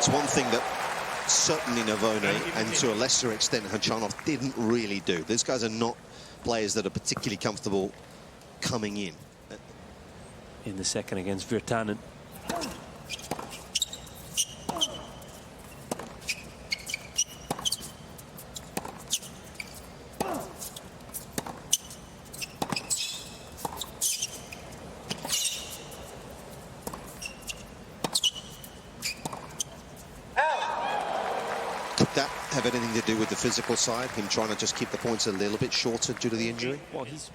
it's one thing that certainly Novone and to a lesser extent Khachanov didn't really do. These guys are not players that are particularly comfortable coming in. In the second against Virtanen. Could that have anything to do with the physical side? Him trying to just keep the points a little bit shorter due to the injury? Well, he's...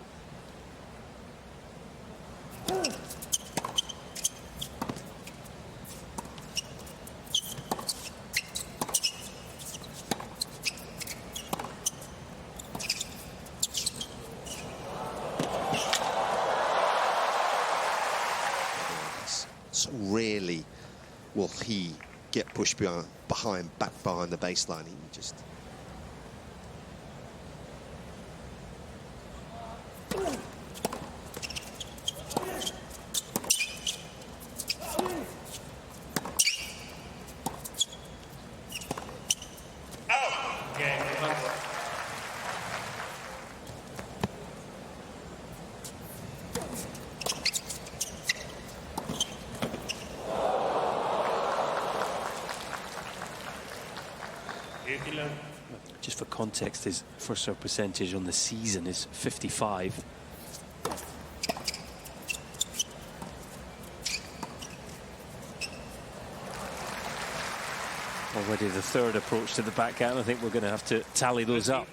So rarely will he get pushed back behind the baseline. He just... Just for context, his first serve percentage on the season is 55. Already the third approach to the backhand. I think we're going to have to tally those up.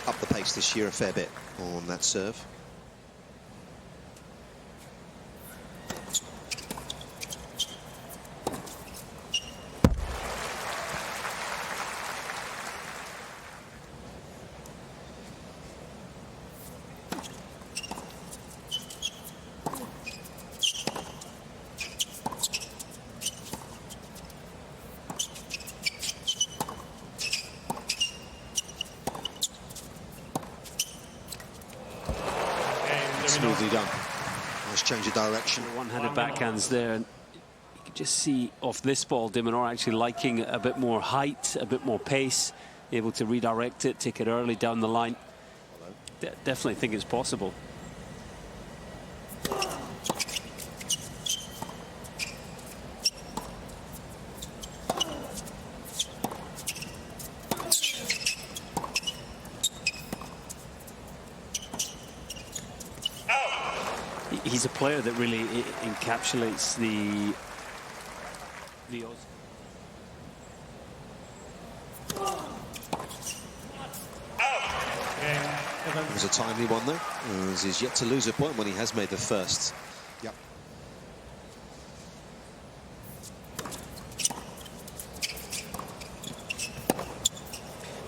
Up the pace this year a fair bit on that serve. Smoothly done. Nice change of direction. One-handed backhands there. And you can just see off this ball, de Minaur actually liking a bit more height, a bit more pace, able to redirect it, take it early down the line. Definitely think it's possible. He's a player that really encapsulates the It was a timely one though, as he's yet to lose a point when he has made the first. Yep.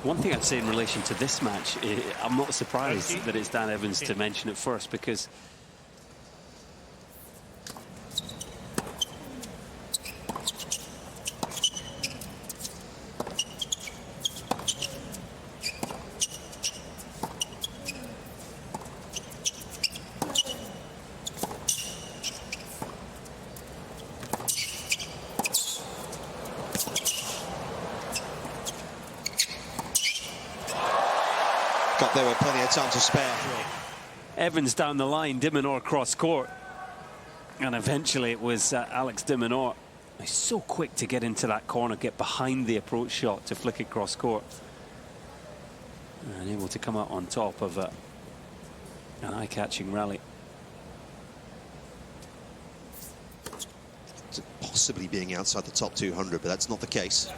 One thing I'd say in relation to this match, I'm not surprised that it's Dan Evans to mention it first, because got there with plenty of time to spare. Evans down the line, de Minaur cross court, and eventually it was Alex de Minaur. He's so quick to get into that corner, get behind the approach shot to flick it cross court, and able to come out on top of an eye-catching rally. Possibly being outside the top 200, but that's not the case.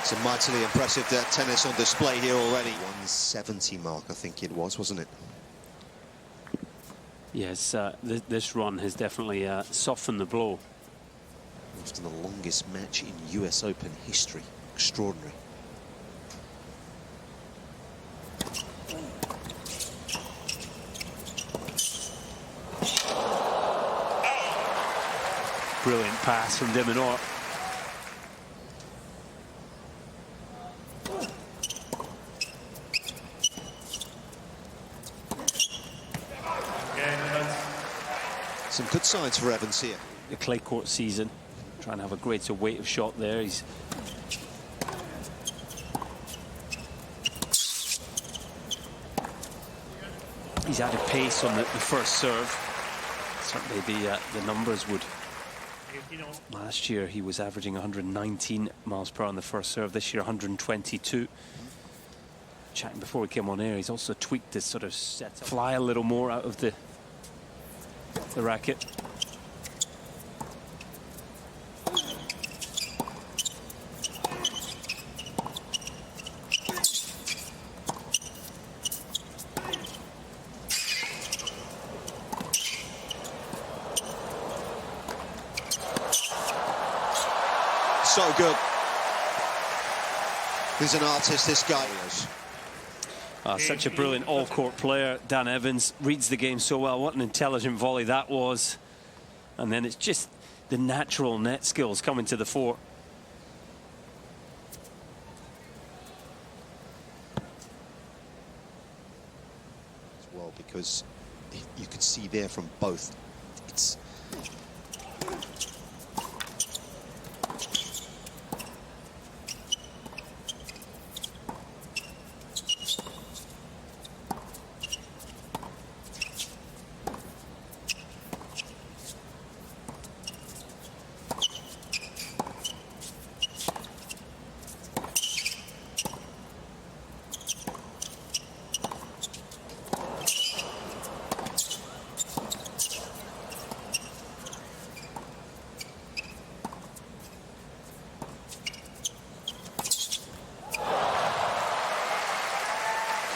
Some mightily impressive tennis on display here already. 170 mark, I think it was, wasn't it? Yes, this run has definitely softened the blow. After the longest match in US Open history. Extraordinary. Brilliant pass from de Minaur. Some good signs for Evans here. The clay court season, trying to have a greater weight of shot there. He's added pace on the first serve. Certainly the numbers would. Last year he was averaging 119 miles per hour on the first serve. This year 122. Chatting before we came on air, he's also tweaked this sort of set up. Fly a little more out of the racket. So good. He's an artist, this guy is. Such a brilliant all-court player, Dan Evans. Reads the game so well. What an intelligent volley that was. And then it's just the natural net skills coming to the fore. As well, because you could see there from both. It's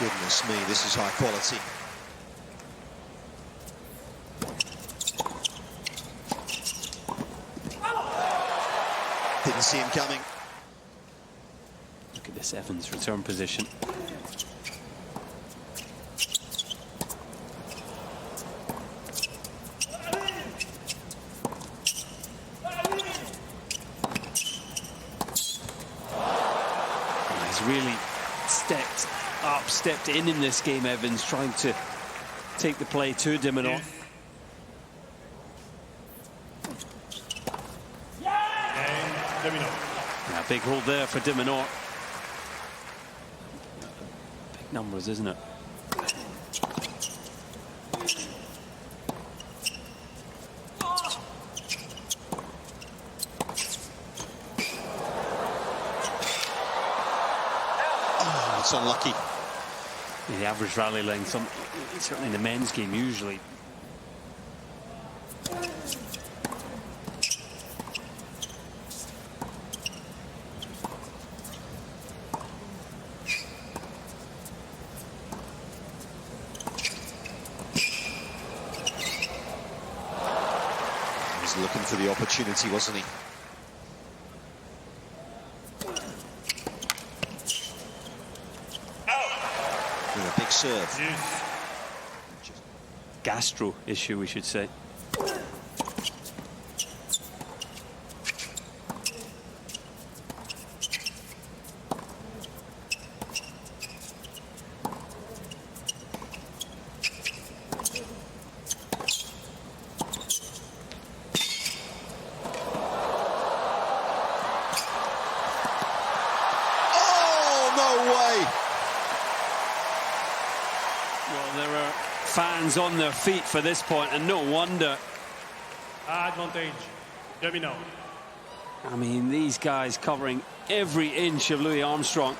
goodness me, this is high quality. Didn't see him coming. Look at this Evans return position. He's really stepped in this game, Evans, trying to take the play to de Minaur. Yeah, big hold there for de Minaur. Big numbers, isn't it? Oh, it's unlucky. The average rally length, certainly in the men's game, usually. He was looking for the opportunity, wasn't he? With a big serve. Gastro issue, we should say. Oh, no way! Well, there are fans on their feet for this point, and no wonder. Advantage, de Minaur. I mean, these guys covering every inch of Louis Armstrong.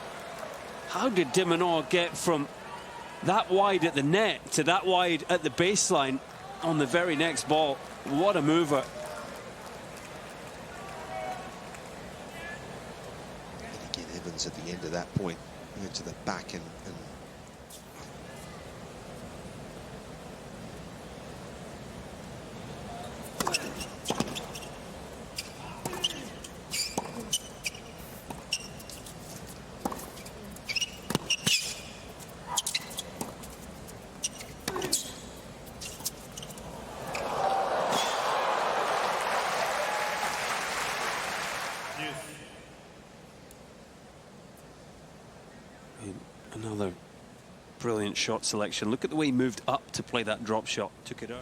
How did de Minaur get from that wide at the net to that wide at the baseline on the very next ball? What a mover. And again, Evans at the end of that point went to the back and Brilliant shot selection. Look at the way he moved up to play that drop shot. Took it out.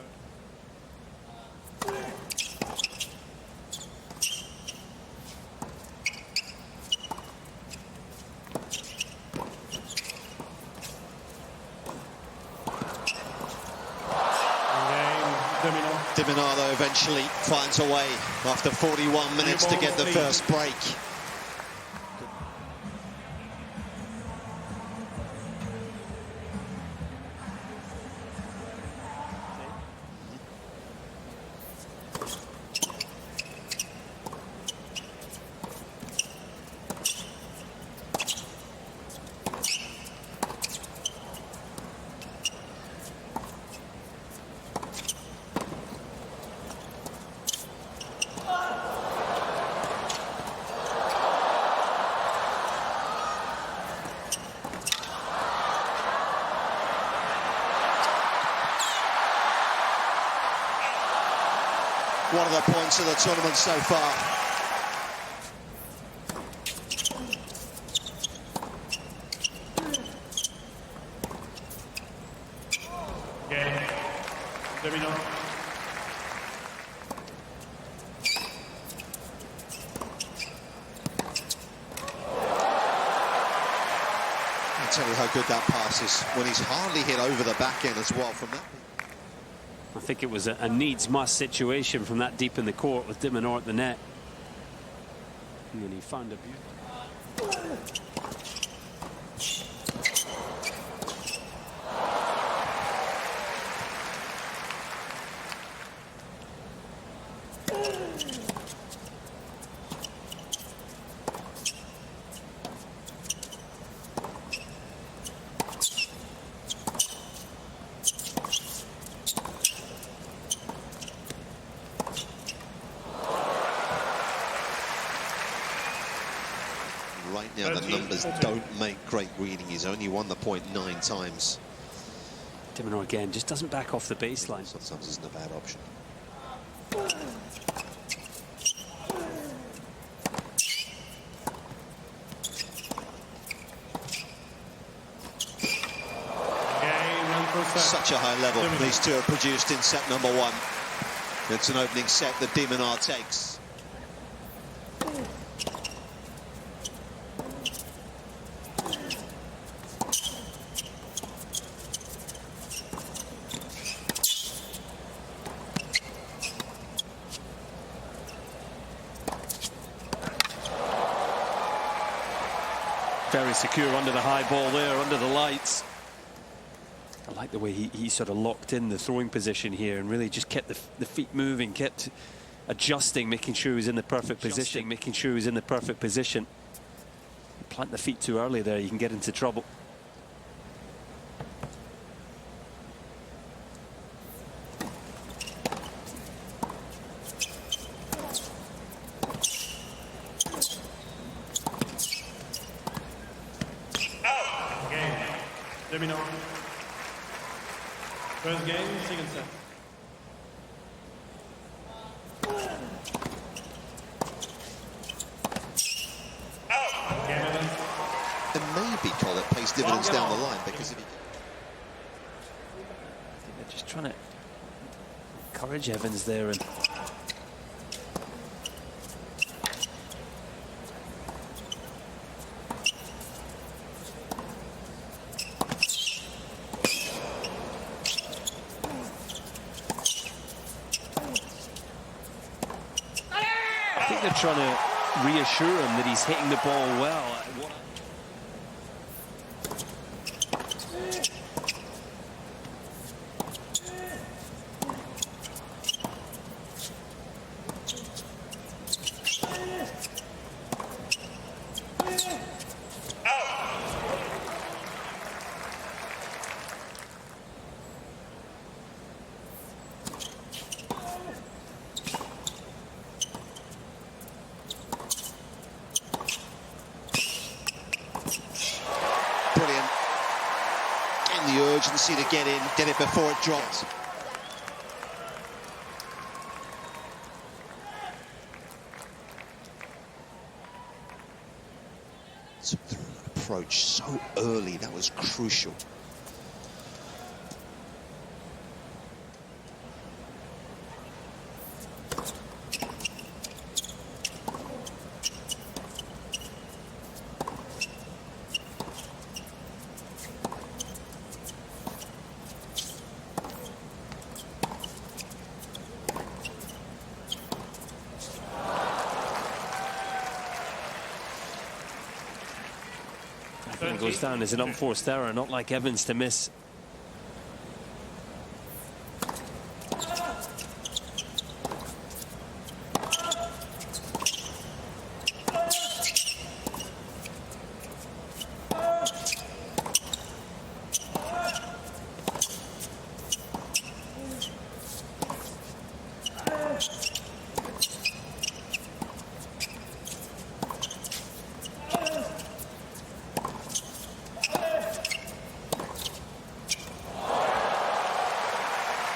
De Minaur, though, eventually finds a way after 41 minutes to get the first break. One of the points of the tournament so far. Okay. De Minaur. I'll tell you how good that pass is when he's hardly hit over the back end as well from that. I think it was a needs-must situation from that deep in the court with De Minaur at the net. And then he found a beauty. Right now, the numbers don't make great reading. He's only won the point 9 times. De Minaur again just doesn't back off the baseline. Sometimes isn't a bad option. Such a high level these two have produced in set number 1. It's an opening set that De Minaur takes. Very secure under the high ball there, under the lights. I like the way he sort of locked in the throwing position here and really just kept the feet moving, kept adjusting, making sure he was in the perfect position, making sure he was in the perfect position. You plant the feet too early there, you can get into trouble. De Minaur. First game, second set. And maybe, call it, pays dividends down the line because if he... I think they're just trying to encourage Evans there and I think they're trying to reassure him that he's hitting the ball well. Brilliant. And the urgency to get in, get it before it drops. So through an approach so early, that was crucial. goes down as an unforced error, not like Evans to miss.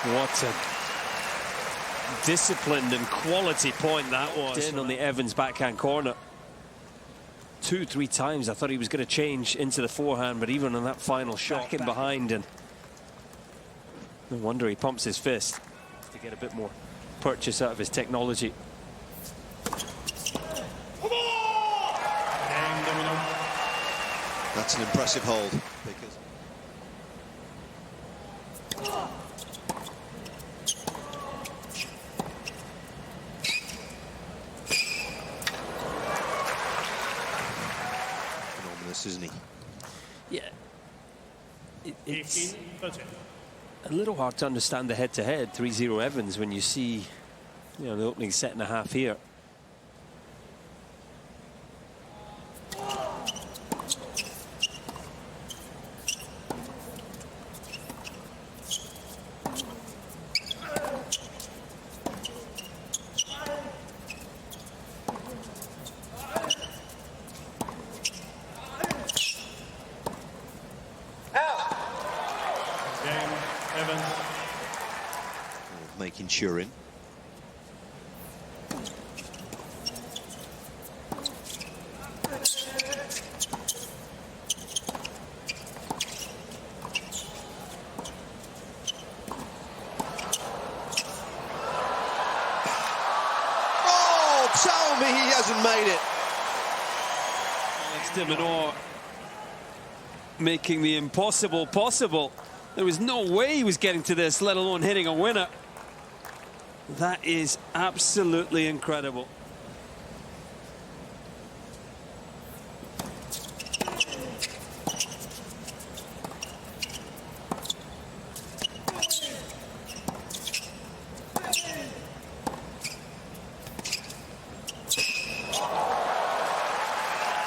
What a disciplined and quality point that was. In on the Evans backhand corner. 2-3 times I thought he was going to change into the forehand, but even on that final shot in behind, and no wonder he pumps his fist to get a bit more purchase out of his technology. That's an impressive hold. Because isn't he? Yeah. It's a little hard to understand the head-to-head 3-0 Evans when you see, you know, the opening set and a half here. Making sure in. Oh, tell me he hasn't made it. Alex de Minaur making the impossible possible. There was no way he was getting to this, let alone hitting a winner. That is absolutely incredible.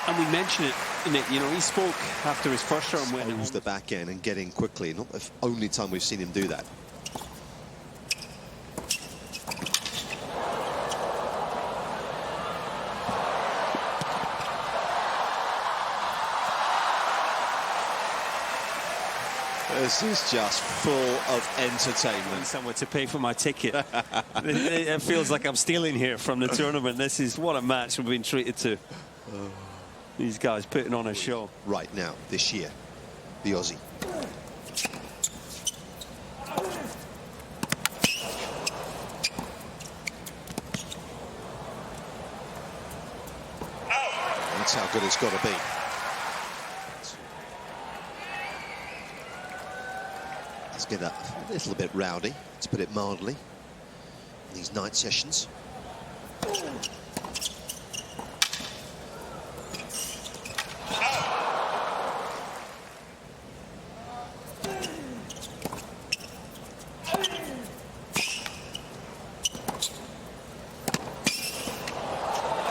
And we mentioned it, Nick, you know, he spoke after his first round win. Owns the back end and get in quickly. Not the only time we've seen him do that. This is just full of entertainment. Somewhere to pay for my ticket. It feels like I'm stealing here from the tournament. This is what a match we've been treated to. These guys putting on a show. Right now, this year, the Aussie. That's how good it's got to be. Let's get a little bit rowdy, to put it mildly, in these night sessions.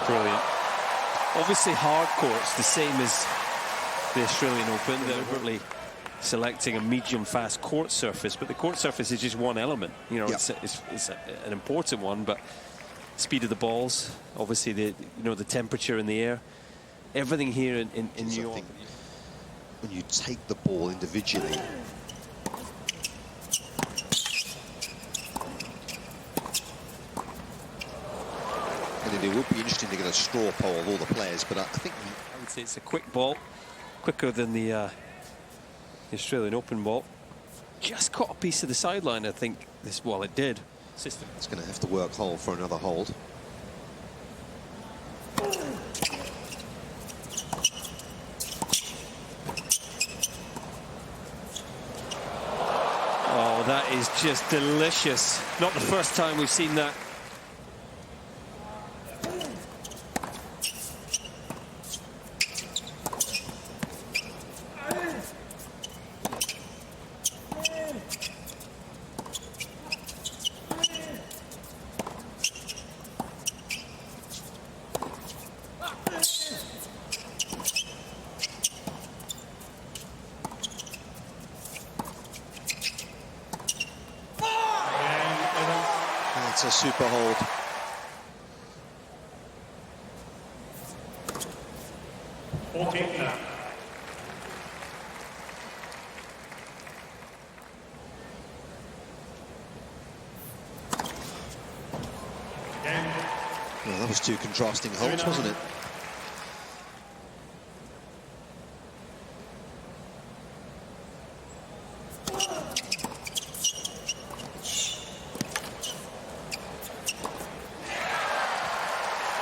Brilliant. Obviously hard courts, the same as the Australian Open. They're deliberately selecting a medium-fast court surface, but the court surface is just one element. You know, it's an important one, but speed of the balls, obviously the the temperature in the air, everything here in New York. When you take the ball individually, and it would be interesting to get a straw poll of all the players, but I think I would say it's a quick ball, quicker than the Australian Open ball. Just caught a piece of the sideline, I think. Well, it did. System. It's going to have to work hole for another hold. Oh, that is just delicious. Not the first time we've seen that. super hold. Now. Well, that was two contrasting holds, wasn't it?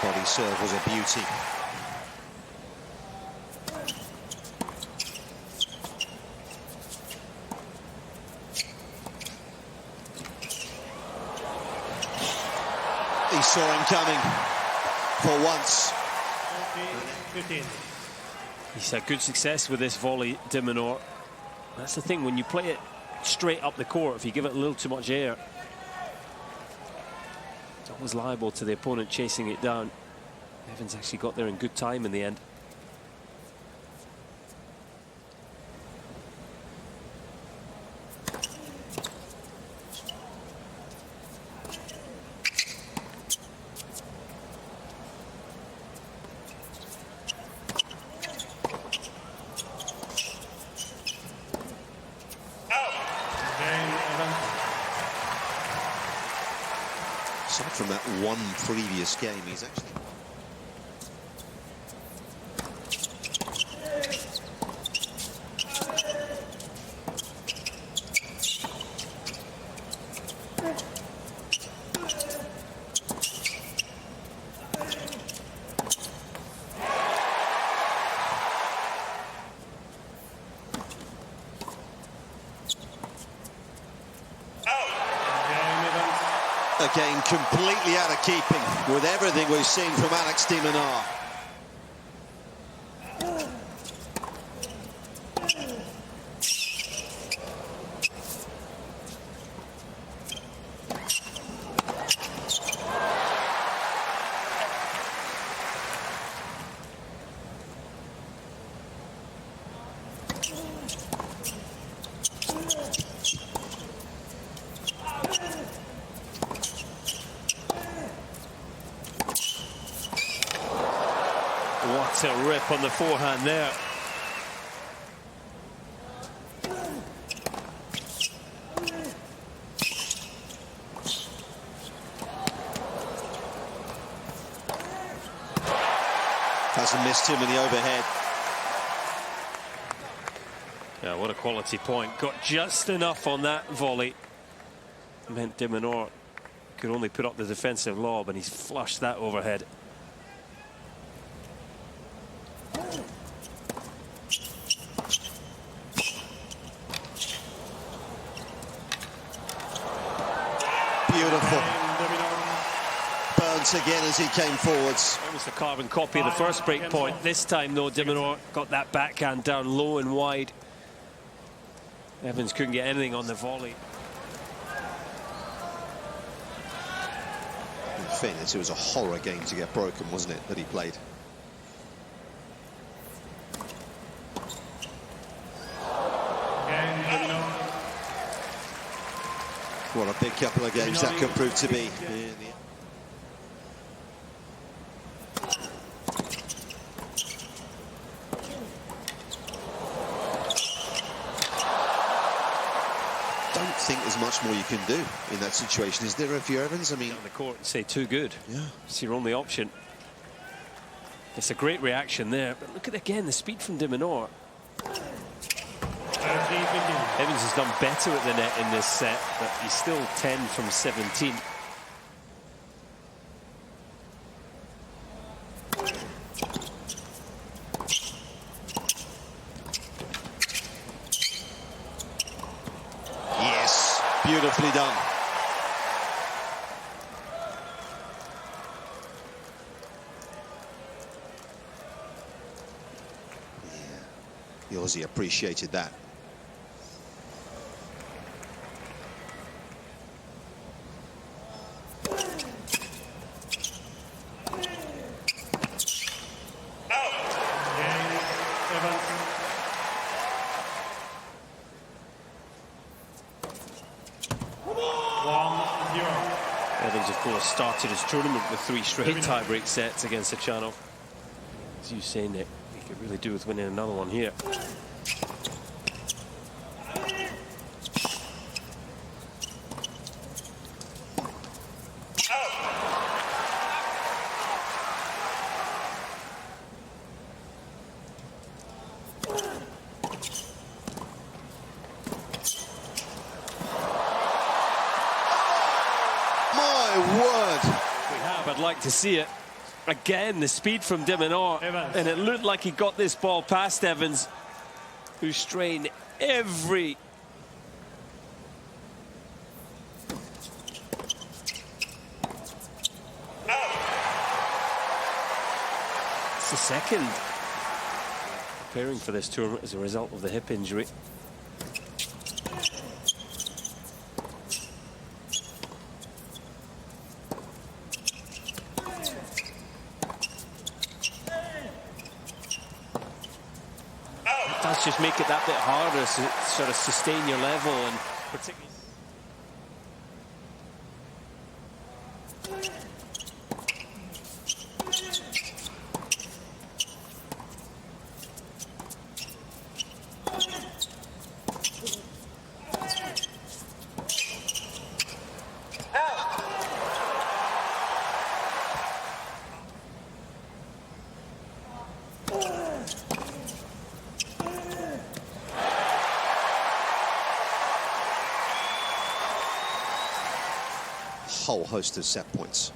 Body serve was a beauty. He saw him coming for once. 15. He's had good success with this volley, de Minaur. That's the thing, when you play it straight up the court, if you give it a little too much air, it's always liable to the opponent chasing it down. Evans actually got there in good time in the end. Aside from that one previous game, he's actually... Again, completely out of keeping with everything we've seen from Alex de Minaur. What a rip on the forehand there. Hasn't missed him in the overhead. Yeah, what a quality point. Got just enough on that volley. Meant de Minaur could only put up the defensive lob, and he's flushed that overhead. Beautiful. Burnt again as he came forwards. Almost a carbon copy of the first break point. This time, though, de Minaur got that backhand down low and wide. Evans couldn't get anything on the volley. In fairness, it was a horror game to get broken, wasn't it, that he played? What a big couple of games that could prove to be. Don't think there's much more you can do in that situation, is there, if you're Evans? I mean, on the court and say too good. Yeah, it's your only option. It's a great reaction there, but look at again the speed from de Minaur. Evans has done better at the net in this set, but he's still 10 from 17. Yes, beautifully done. Yeah, the Aussie appreciated that. Evans, of started his tournament with 3 straight tie-break sets against Achanov. As you say, Nick, he could really do with winning another one here. I'd like to see it. Again, the speed from de Minaur, and it looked like he got this ball past Evans, who strained every... It's the second preparing for this tournament as a result of the hip injury. Just make it that bit harder to sort of sustain your level, and particularly. Whole host of set points.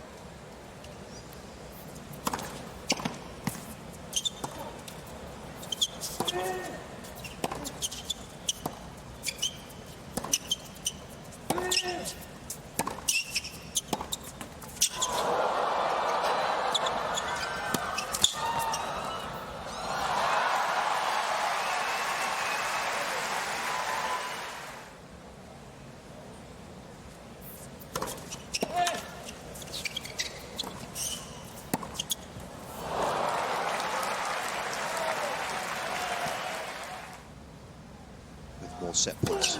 More set points.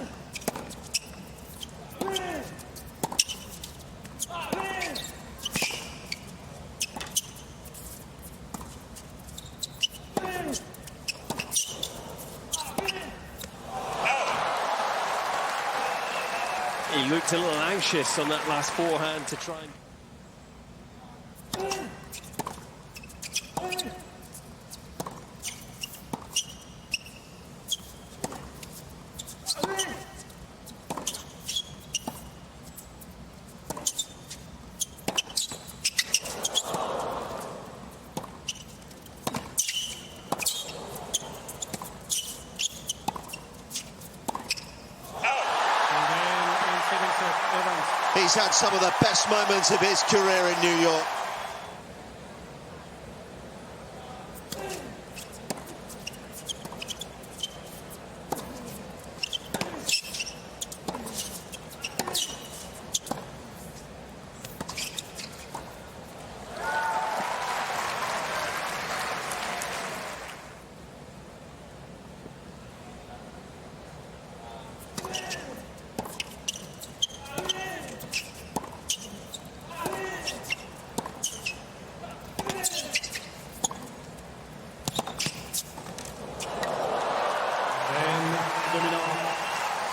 He looked a little anxious on that last forehand to try and... He's had some of the best moments of his career in New York.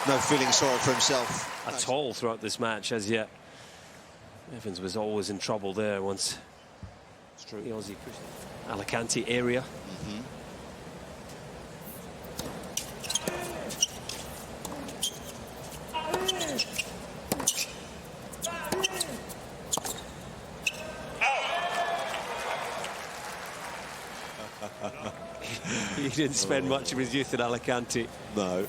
No feeling sorry for himself at all throughout this match as yet. Evans was always in trouble there once the Aussie pushed the Alicante area. He didn't spend much of his youth in Alicante. No.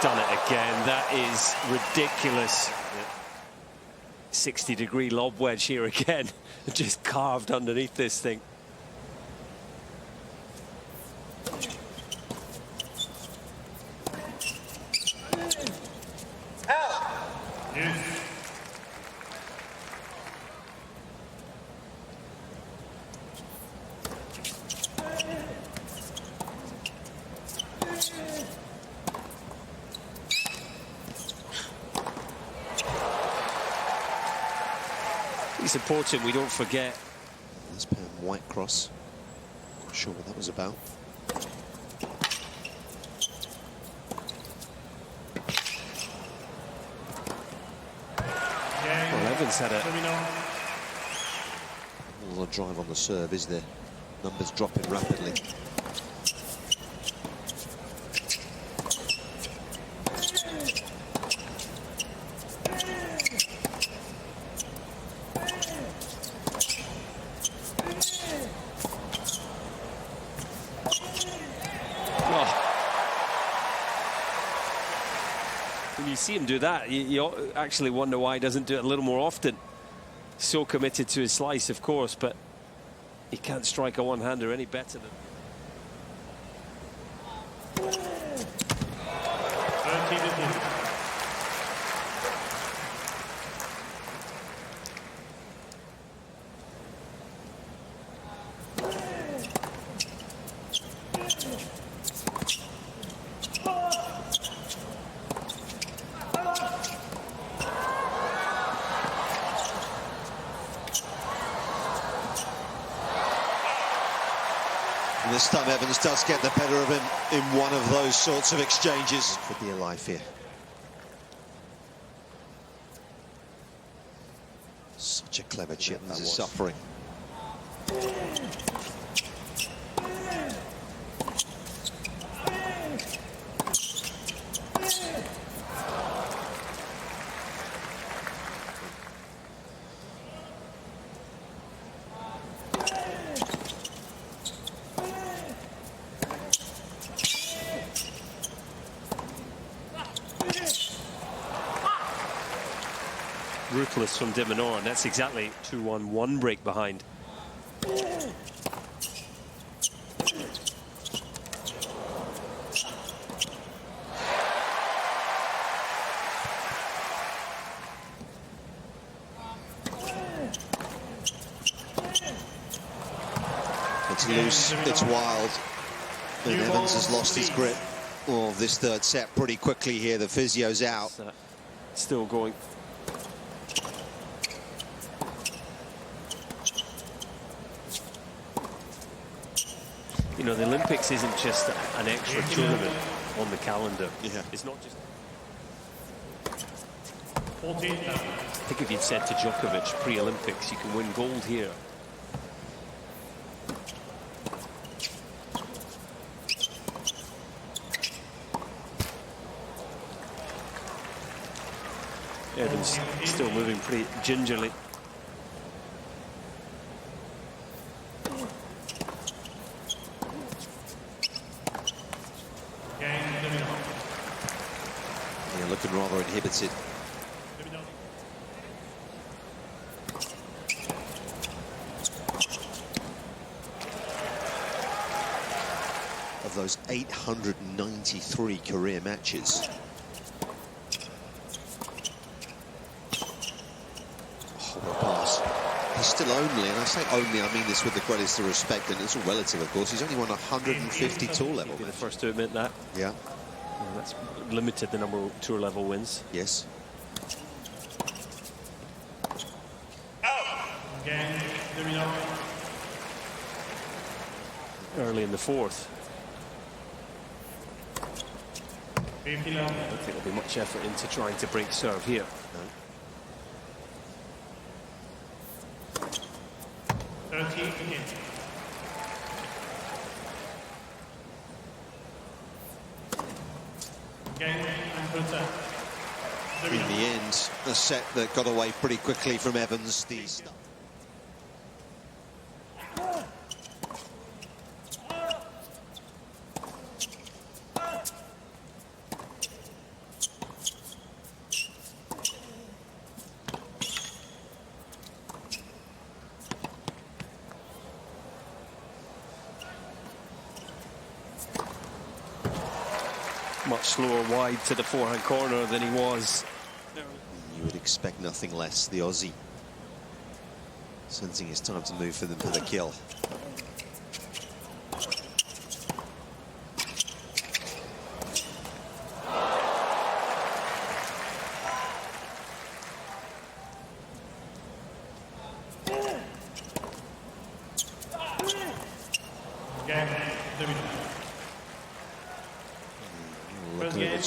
Done it again. That is ridiculous. 60-degree lob wedge here again. Just carved underneath this thing. it's important we don't forget. This Pam white cross. Not sure what that was about. Well, Evans had a lot of drive on the serve, is there? Numbers dropping rapidly. When you see him do that, you actually wonder why he doesn't do it a little more often. So committed to his slice, of course, but he can't strike a one-hander any better than... 13-2. And this time Evans does get the better of him in one of those sorts of exchanges. For dear life here. Such a clever chip. Evans is suffering. Ruthless from de Minaur, and that's exactly 2-1, one break behind. It's loose, it's wild, and Evans has lost his grip of this third set pretty quickly here. The physio's out. Still going. You know, the Olympics isn't just an extra tournament on the calendar. Yeah. It's not just... 14. I think if you'd said to Djokovic pre-Olympics, you can win gold here. Evans still moving pretty gingerly. Yeah, looking rather inhibited. Of those 893 career matches, pass. He's still only, and I say only, I mean this with the greatest of respect, and it's all relative, of course. He's only won 150 tour level. Be the first to admit that. Yeah. Well, that's limited the number of tour level wins. Yes. Again, de Minaur. Early in the fourth. 15. I don't think there'll be much effort into trying to break serve here. No. 13. Again, and Coco. In the end, a set that got away pretty quickly from Evans. These. Much slower wide to the forehand corner than he was. You would expect nothing less. The Aussie sensing it's time to move for them for the kill.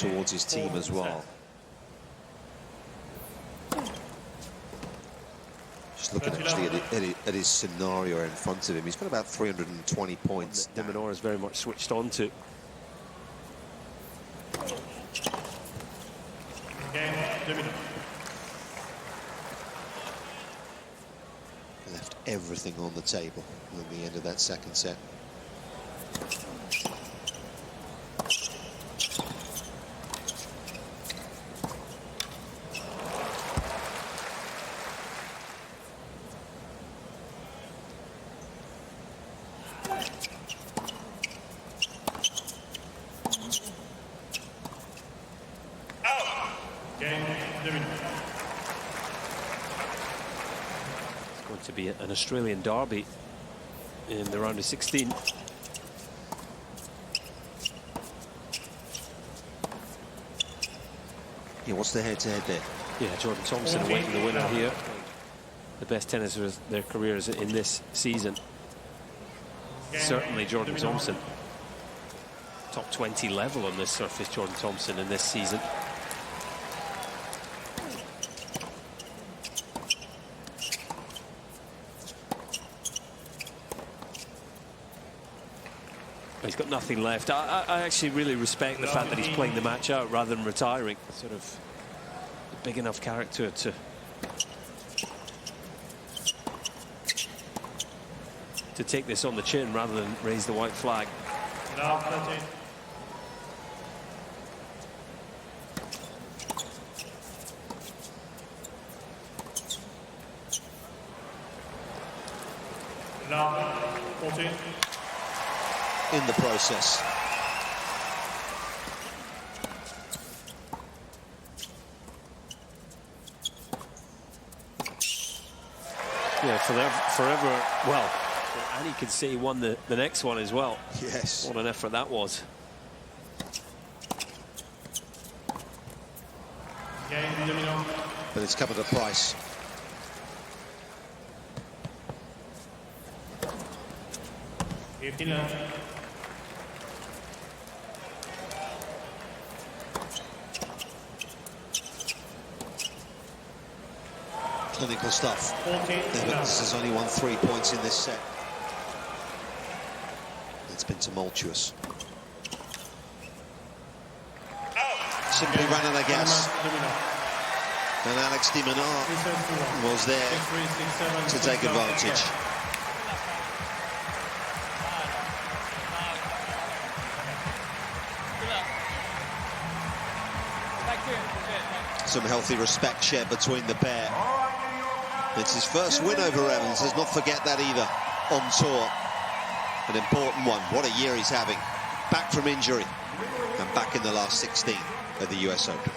towards his team as well. Just looking actually at his scenario in front of him, he's got about 320 points. De Minaur is very much switched on to. Left everything on the table at the end of that second set. To be an Australian derby in the round of 16. Yeah, what's the head-to-head there? Yeah, Jordan Thompson awaiting the winner here. The best tennis of their careers in this season. Certainly Jordan Thompson. Top 20 level on this surface, Jordan Thompson, in this season. He's got nothing left. I actually really respect the fact that he's playing the match out rather than retiring. Sort of a big enough character to take this on the chin rather than raise the white flag. In the process. Yeah, forever. Well, and he could say he won the next one as well. Yes. What an effort that was. But it's come at a price. Clinical stuff. Evans has only won 3 points in this set. It's been tumultuous. Simply ran out of gas. And Alex de Minaur was there to take advantage. Some healthy respect shared between the pair. It's his first win over Evans. Let's not forget that either on tour. An important one. What a year he's having. Back from injury and back in the last 16 of the US Open.